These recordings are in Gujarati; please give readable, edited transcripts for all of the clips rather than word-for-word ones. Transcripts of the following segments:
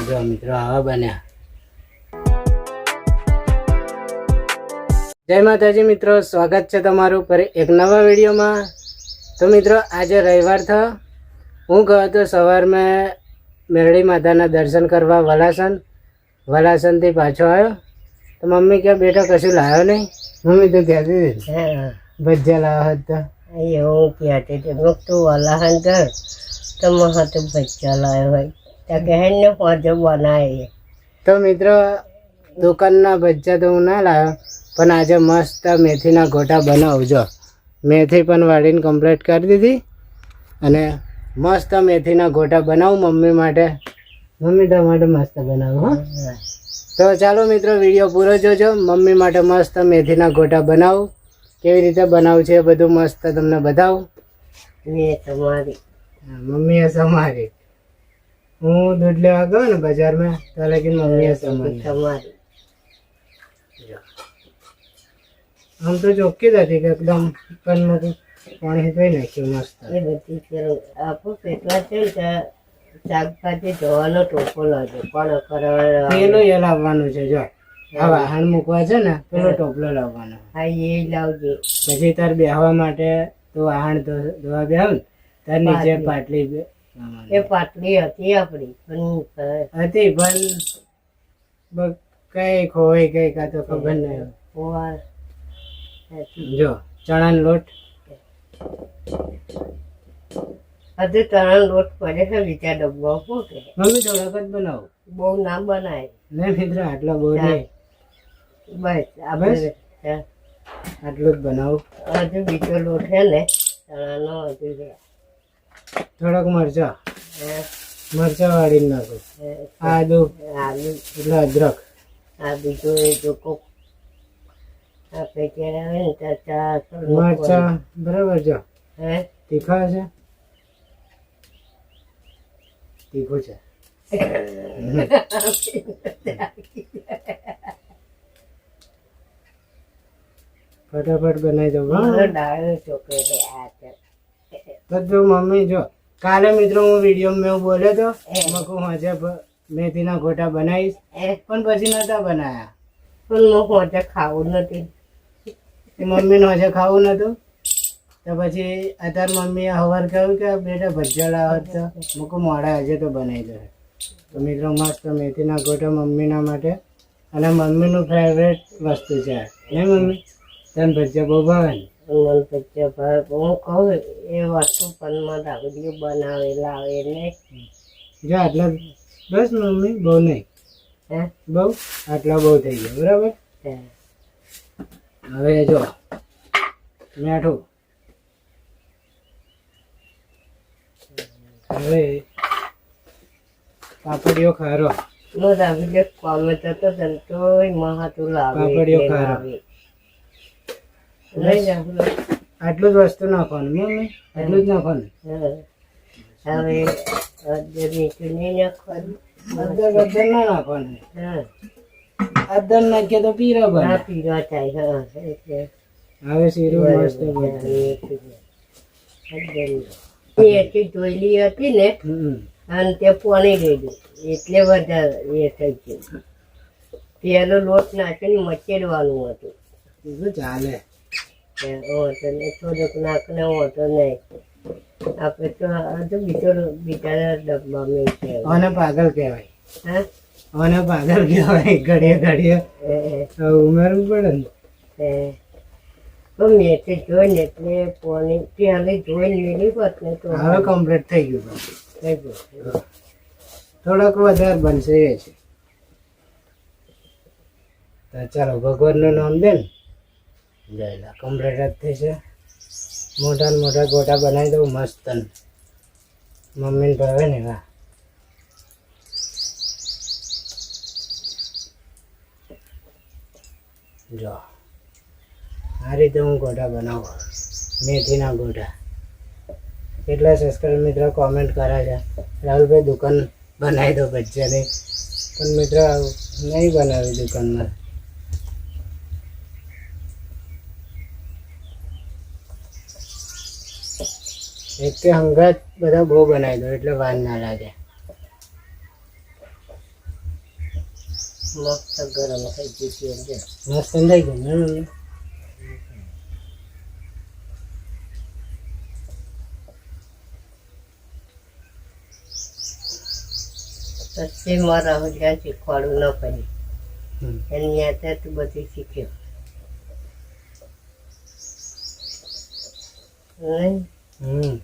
જો મિત્રો આવા બન્યા. જય માતાજી મિત્રો, સ્વાગત છે તમારું પર એક નવા વિડીયોમાં. તો મિત્રો આજે રવિવાર થયો, હું ગયો તો સવારમાં મેરડી માતાના દર્શન કરવા વલાસનથી પાછો આવ્યો. તો મમ્મી કે બેટા કશું લાવ્યો નહીં? મમ્મી તો કહેતી ભજીયા લાવ્યો હતો. એવું કહેતી હતી તું વલાહન કર તો મહત્વ ભજીયા લાવ્યો હોય ત્યાં કહે ને હોજે બનાવીએ. તો મિત્રો દુકાનના ભજીયા તો હું ના લાવ્યો, પણ આજે મસ્ત મેથીના ગોટા બનાવજો. મેથી પણ વાળીને કમ્પ્લીટ કરી દીધી અને મસ્ત મેથીના ગોટા બનાવું મમ્મી માટે. મમ્મી તમારે મસ્ત બનાવું. હા, તો ચાલો મિત્રો વિડીયો પૂરો જોજો. મમ્મી માટે મસ્ત મેથીના ગોટા બનાવું. કેવી રીતે બનાવું છે એ બધું મસ્ત તમને બતાવું. મેં તમારી મમ્મીએ સમારી. હું દૂધ લેવા ગયો ને બજારમાં તો લગીને મમ્મીએ સમારી. આમ તો ચોખ્ખી જ હતી કે એકદમ પાણી ધોઈ નાખ્યું મસ્ત. એ બધી આપો પેટલા છે ને શાકભાજી ધોવાનો ટોપો લાવજો પણ કરવા પેલો એ લાવવાનું છે. જો આ વાહણ મૂકવા છે ને પેલો ટોપલો લાવવાનો. હા એ લાવજો. પછી તાર બેહવા માટે તો વાહણ ધોવા બેહ ને તાર નીચે પાટલી એ પાટલી હતી આપણી હતી પણ કઈ ખોવાઈ ગઈ કાં તો ખબર નહીં. જો ચણાનો લોટ હજુ ચણાનો લોટ પડે છે બીજા ડબ્બા. શું કે મમ્મી થોડાક જ બનાવું, બહુ ના બનાય ને મિત્ર આટલા બહુ નહીં, બસ આપણે આટલું જ બનાવું. હજુ બીજો લોટ છે ને ચણાનો હજુ થોડાક મરચા વાળીને નાખું. આદુ એટલે અદરક. આ બીજો એ જોકો આપણે ક્યારે આવે ને ત્યાં મરચા બરાબર. જો હે તીખા છે, તીખું છે. ફટાફટ બનાવી દઉં. તો જો મમ્મી જો કાલે મિત્રો હું વિડીયો મેં બોલ્યો તો મકું હજે મેથીના ગોટા બનાવીશ, પણ પછી નતા બનાયા. પણ હોજે ખાવું નથી. મમ્મીને હજે ખાવું નતું તો પછી અત્યારે મમ્મીએ સવાર કહ્યું કે બેટા ભજીયા લાવો તો મૂકું મોડા હજે તો બનાવી દે. તો મિત્રો મસ્ત મેથીના ગોટા મમ્મીના માટે, અને મમ્મીનું ફેવરેટ વસ્તુ છે ને મમ્મી. તને ભજીયા બહુ ભાવે ને? મને ભજીયા ભાવે. હું કહું એ વસ્તુ પણ દાગડીઓ બનાવે લાવે ને. જો આટલા બસ મમ્મી, બહુ નહીં. હે બહુ આટલા બહુ થઈ ગયા બરાબર. હવે જો મીઠું. હવે પાપડીઓ ખારો. કોમે થતો તો મહાતું લાવે પાપડીઓ ખારો. લઈ જાવ. આટલું જ વસ્તુ નાખવાનું મમ્મી, આટલું જ નાખવાનું. હવે મીઠું નહીં નાખવાનું. અદર ના નાખવાનું. અદર નાખીએ તો પીરા બને. પીવા થાય. એટલે હવે શીરું મસ્ત બને. એટલી ધોઈલી હતી ને અને તે પાણી રેડ્યું એટલે વધારે એ થઈ ગયું. પેલો લોટ નાખીને મચેડવાનું હતું. શું ચાલે? થોડુંક નાખને હોતો નહીં. આપણે તો હજુ બીજા ડબ્બા મેં છે. અને પાગલ કહેવાય. હા અને પાગલ કહેવાય. ઘડીએ ઉમેરવું પડે ને. મેથી જોઈને એટલે પાણી પહેલી જોઈને મેળી હોત ને તો હવે કમ્પ્લીટ થઈ ગયું. થઈ ગયું. થોડોક વધારે બનશે એ છે. તો ચાલો ભગવાનનું નામ દે ને. જયલા કમ્પ્લીટ જ થઈ છે. મોટા ને મોટા ગોટા બનાવી દઉં મસ્ત. મમ્મીને ભાવે ને. હા જો આ રીતે હું ગોટા બનાવું, મેથીના ગોટા. કેટલા સબસ્ક્રાઈબર મિત્રો કોમેન્ટ કરે છે રાહુલભાઈ દુકાન બનાવી દો ભજીયાની, પણ મિત્રો નહીં બનાવી દુકાનમાં. એક કે હંગાત બધા બહુ બનાવી દો એટલે વાર ના લાગે. મસ્ત ગરમ થઈ ગયું છે મસ્ત થઈ ગયું ને મમ્મી? પછી મારા ત્યાં શીખવાડવું ન પડ્યું હમ. એની યાદ તું બધું શીખ્યો નહીં? હમ.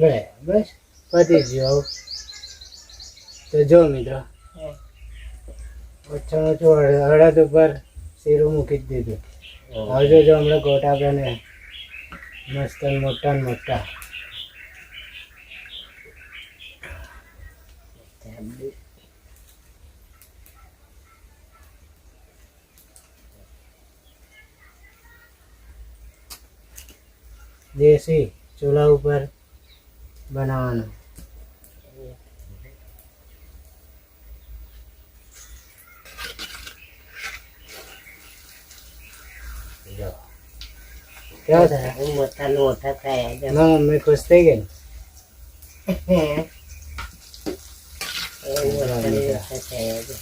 લે બસ પતી ગયું આવું. તો જો મિત્રો ઓછામાં ઓછું અડદ ઉપર શીરું મૂકી જ દીધું. હવે જો હમણાં ગોટા બને મસ્ત ને મોટા ને મોટા. દેશી ચૂલા ઉપર બનાવવાનું. જો કેવા થયા? મોટા ને મોટા થયા છે. ના મમ્મી ખુશ થઈ ગઈ ને? મોટા ને મોટા થયા છે.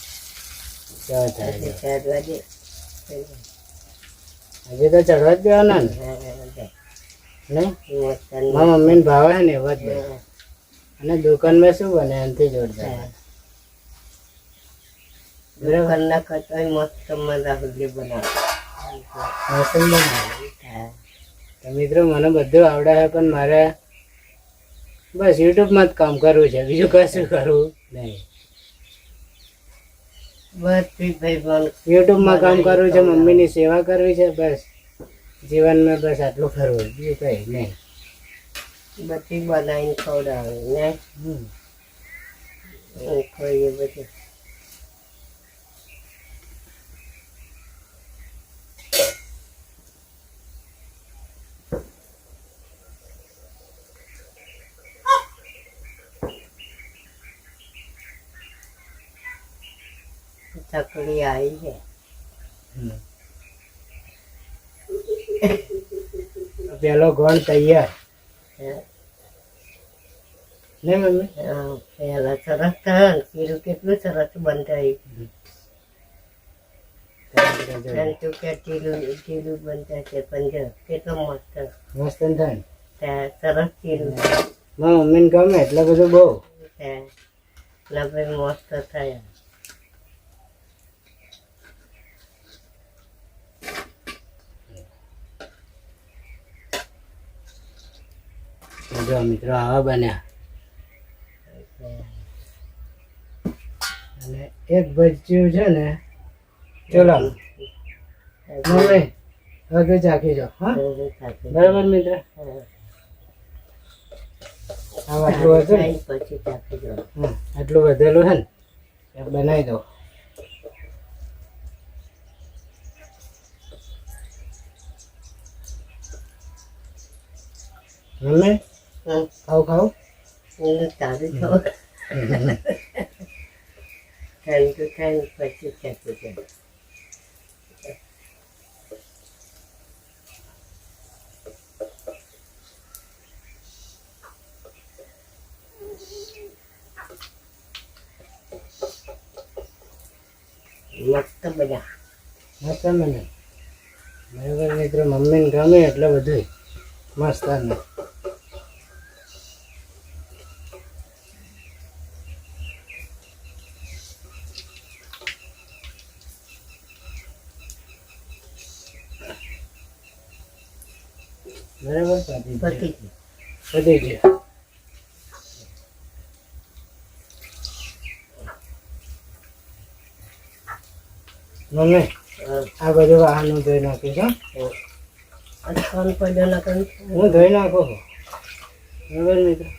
કેવા થયા પછી જો. ચડવા દે. હજી તો ચડવા જ દેવાના ને નહીં? મોટા ને મારા મમ્મીને ભાવે છે ને એવા જ બને. અને દુકાનમાં શું બને એનાથી જોરદાર. દુકાનના કરતા મસ્ત મજા સુધી બનાવે. મસ્ત બનાવે. તો મિત્રો મને બધું આવડે છે પણ મારે બસ યુટ્યુબમાં જ કામ કરવું છે, બીજું કશું કરવું નહીં. બધી ભાઈ બન યુટ્યુબમાં કામ કરવું છે, મમ્મીની સેવા કરવી છે, બસ જીવનમાં બસ આટલું કરવું, બીજું કંઈ નહીં. બધી બનાવીને ખવડાવે ને હમ. ખાઈએ બધું. ચકડી આવી છે. હમ. પેલો ગોળ તૈયાર ને મમ્મી? પહેલા સરસ થાય ખીરું કેટલું સરસ બંધાયું. અને તું કે ટીલું બનતા છે પણ જો કેટલું મસ્ત મસ્ત થાય ને? ત્યાં સરસ ટીલું મારા મમ્મીને ગમે એટલે બધું બહુ. ત્યાં ના ભાઈ મસ્ત થાય. જો મિત્રો આવા બન્યા. અને એક ભજીયું છે ને ચલો મમ્મી હવે ચાખી જાઓ. હા બરાબર મિત્ર? આ આટલું હતું ને? પછી ચાખી દો. આટલું વધેલું છે ને એ બનાવી દો. મમ્મી ખાવ ખાવ. તારું છો ઠંડુ થાય પછી ચાખી દો. મસ્ત બધા મસ્ત મને બરાબર મિત્રો. મમ્મીને ગમે એટલે બધું મસ્ત ને. બરાબર પતી પતી ગયું. મમ્મી આ બધું વાહન હું ધોઈ નાખીશ. કોણ પડ્યો ના કરું હું ધોઈ નાખું છું. બરાબર મિત્રો.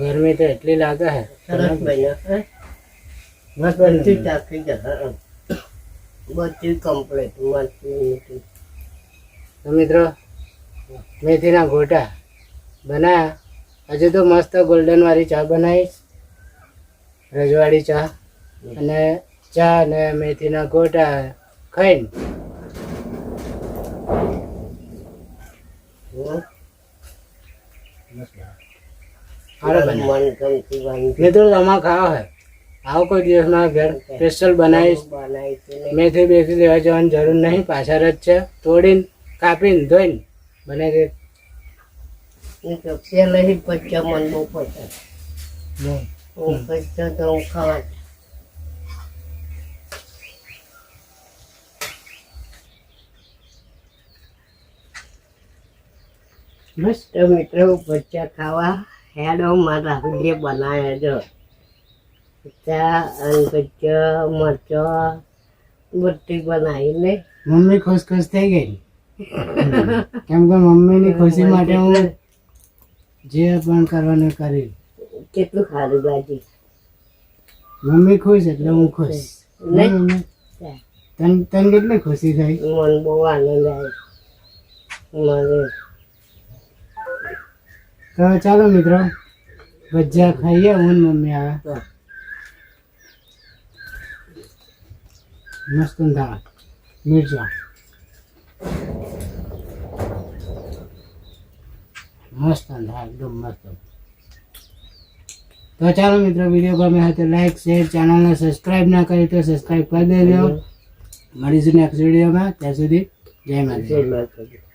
ગરમી તો એટલી લાગે છે. સરસ બન્યો. મસ્ત બધું બન્યું. ચાખી દો. બધું કમ્પ્લીટ મસ્ત. તો મિત્રો મેથીના ગોટા બનાવ્યા. હજુ તો મસ્ત ગોલ્ડન વાળી ચા બનાવીશ, રજવાડી ચા, અને ચા અને મેથીના ગોટા ખાઈને સારું બને. મનગમતી વાનગી મિત્રો તમારે ખાવા હોય આવો કોઈ દિવસ મારા ઘર, સ્પેશિયલ બનાવીશ. બનાવી છે મેથી બેથી લેવા જવાની જરૂર નહીં, પાછળ જ છે, તોડીને કાપીને ધોઈને બનાવી દે. ને તો પહેલાંથી ભજીયા મન બહુ પસંદ. હું ભજીયા તો હું ખાવા બસ તો મિત્રો ભજીયા ખાવા હેડો મારા રાહુલે બનાવ્યા જો ચા અને ભજીયા મરચાં બધી બનાવીને મમ્મી ખુશ ખુશ થઈ ગઈ, કેમ કે મમ્મીની ખુશી માટે હું જે પણ કરવાનું કરી. કેટલું સારું બાજી મમ્મી ખુશ એટલે હું ખુશ. નહીં? મમ્મી તને કેટલી ખુશી થઈ? મન બહુ આનંદ આવે મને. તો ચાલો મિત્રો ભજીયા ખાઈએ, હું ને મમ્મી આવે મસ્ત દાળ મિરચા મસ્ત દાળ એકદમ મસ્ત. તો ચાલો મિત્રો વિડીયો ગમે હોય તો લાઈક શેર, ચેનલને સબસ્ક્રાઈબ ના કરી તો સબસ્ક્રાઈબ કરી દેજો. મળીશું નેક્સ્ટ વિડીયોમાં, ત્યાં સુધી જય માતા. જય માતાજી.